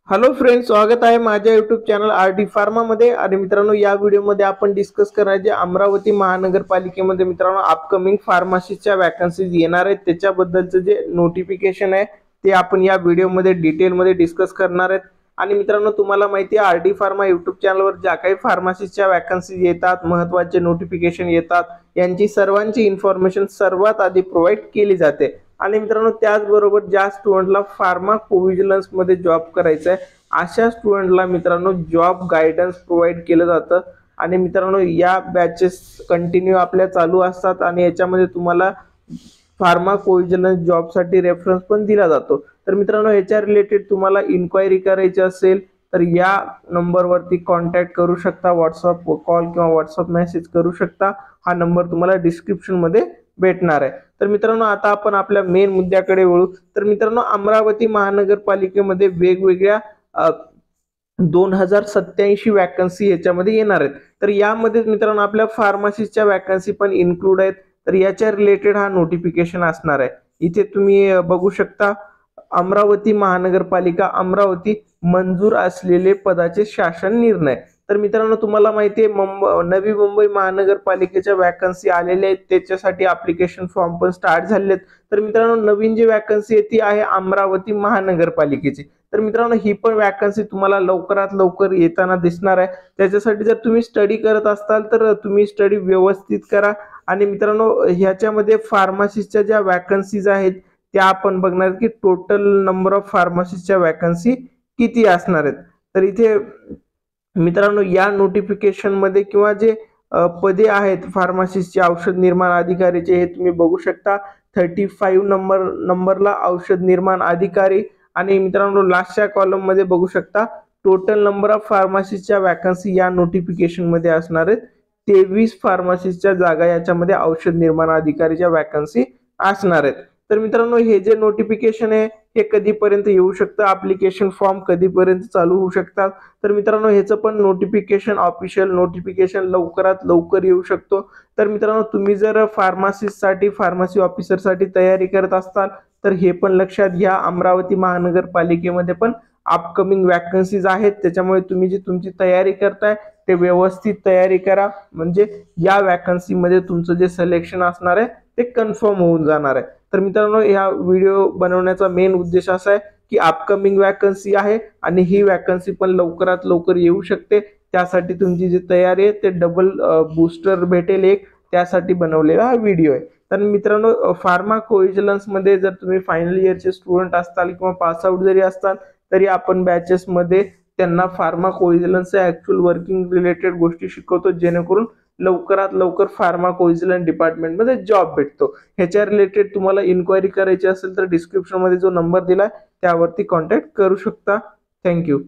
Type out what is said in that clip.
Hello friends, स्वागत आहे माझ्या यूट्यूब चॅनल आर.डी. फार्मा मध्ये। आणि मित्रांनो, या व्हिडिओमध्ये आपण डिस्कस करणार जे अमरावती महानगरपालिकेमध्ये मित्रांनो अपकमिंग फार्मसीच्या वॅकन्सीज येणार आहेत त्याच्याबद्दलचं जे नोटिफिकेशन आहे ते आपण या व्हिडिओमध्ये डिटेलमध्ये डिस्कस करणार आहेत। आणि मित्रांनो, तुम्हाला माहिती आहे आर.डी. फार्मा यूट्यूब चॅनलवर ज्या काही फार्मसीच्या वॅकन्सीज येतात, महत्त्वाचे नोटिफिकेशन येतात, यांची सर्वांची इन्फॉर्मेशन सर्वात आधी प्रोव्हाइड केली जाते। आणि मित्रांनो, त्याचबरोबर ज्या स्टुडंटला फार्मा कोव्हिजिलन्स मध्ये जॉब करायचा आहे अशा स्टुडंटला मित्रांनो जॉब गायडन्स प्रोव्हाइड केलं जातं। आणि मित्रांनो, या बॅचेस कंटिन्यू आपल्या चालू असतात आणि याच्यामध्ये तुम्हाला फार्मा कोव्हिजिलन्स जॉबसाठी रेफरन्स पण दिला जातो। तर मित्रांनो, याच्या रिलेटेड तुम्हाला इन्क्वायरी करायची असेल तर या नंबरवरती कॉन्टॅक्ट करू शकता, व्हॉट्सअप कॉल किंवा व्हॉट्सअप मेसेज करू शकता। हा नंबर तुम्हाला डिस्क्रिप्शन मध्ये भेटणार आहे। तर मित्रांनो, आता आपण आपल्या मेन मुद्द्याकडे वळू। तर मित्रांनो, अमरावती महानगरपालिकेमध्ये वेगवेगळ्या 2087 वॅकन्सी याच्यामध्ये येणार आहेत। तर यामध्ये मित्रांनो आपल्या फार्मसीच्या वॅकन्सी पण इन्क्लूड आहेत। तर याच्या रिलेटेड हा नोटिफिकेशन असणार आहे। इथे तुम्ही बघू शकता, अमरावती महानगरपालिका अमरावती मंजूर असलेले पदाचे शासन निर्णय। तर मित्रांनो, तुम्हाला माहिती आहे नवी मुंबई महानगरपालिकेच्या वॅकन्सी आलेल्या आहेत, त्याच्यासाठी ऍप्लिकेशन फॉर्म पण स्टार्ट झालेत। तर मित्रांनो, नवीन जी वॅकन्सी आहे ती आहे अमरावती महानगरपालिकेची। तर मित्रांनो, ही पण वॅकन्सी तुम्हाला लवकरात लवकर येताना दिसणार आहे। त्याच्यासाठी जर तुम्ही स्टडी करत असाल तर तुम्ही स्टडी व्यवस्थित करा। आणि मित्रांनो, ह्याच्यामध्ये फार्मसीच्या ज्या वॅकन्सीज आहेत त्या आपण बघणार की टोटल नंबर ऑफ फार्मसीच्या वॅकन्सी किती असणार आहेत। तर इथे मित्रांनो, या नोटिफिकेशन मध्ये किंवा जे पदे आहेत फार्मसीचे औषध निर्माण अधिकारीचे हे तुम्ही बघू शकता। 35 नंबरला औषध निर्माण अधिकारी। आणि मित्रांनो, लास्टच्या कॉलम मध्ये बघू शकता टोटल नंबर ऑफ फार्मसीच्या वॅकन्सी या नोटिफिकेशन मध्ये असणार आहेत। 23 फार्मसीच्या जागा याच्यामध्ये औषध निर्माण अधिकारीच्या वॅकन्सी असणार आहेत। तर मित्रांनो, हे जे नोटिफिकेशन आहे हे कधीपर्यंत येऊ शकतं, ऍप्लिकेशन फॉर्म कधीपर्यंत चालू होऊ शकतात। तर मित्रांनो, ह्याचं पण नोटिफिकेशन ऑफिशियल नोटिफिकेशन लवकरात लवकर येऊ शकतो। तर मित्रांनो, तुम्ही जर फार्मसिस्टसाठी फार्मसी ऑफिसरसाठी तयारी करत असाल तर हे पण लक्षात घ्या, अमरावती महानगरपालिकेमध्ये पण अपकमिंग वॅकन्सीज आहेत। त्याच्यामुळे तुम्ही जी तुमची तयारी करताय ते व्यवस्थित तयारी करा, म्हणजे या वॅकन्सी मध्ये तुमचं जे सिलेक्शन असणार आहे ते कन्फर्म होऊन जाणार आहे। तर मित्रांनो, या व्हिडिओ बनवण्याचा मेन उद्देश असा आहे की अपकमिंग वॅकन्सी आहे आणि ही वॅकन्सी पण लवकरात लवकर येऊ शकते। त्यासाठी तुमची जी तयारी आहे ते डबल बूस्टर भेटेल एक, त्यासाठी बनवलेला हा व्हिडिओ आहे। तर मित्रांनो, फार्मा कोव्हिजिलन्स मध्ये जर तुम्ही फायनल इयरचे स्टुडंट असताल किंवा पास आउट जरी असताल तरी आपण बॅचेस मध्ये त्यांना फार्मा कोव्हिजिलन्सच्या ऍक्च्युअल वर्किंग रिलेटेड गोष्टी शिकवतो, जेणेकरून लवकरात लवकर फार्मा कोव्हिजिलन्स डिपार्टमेंट मध्ये जॉब भेटतो। ह्याच्या रिलेटेड तुम्हाला इन्क्वायरी करायची असेल तर डिस्क्रिप्शन मध्ये जो नंबर दिलाय त्यावरती कॉन्टॅक्ट करू शकता। थँक्यू।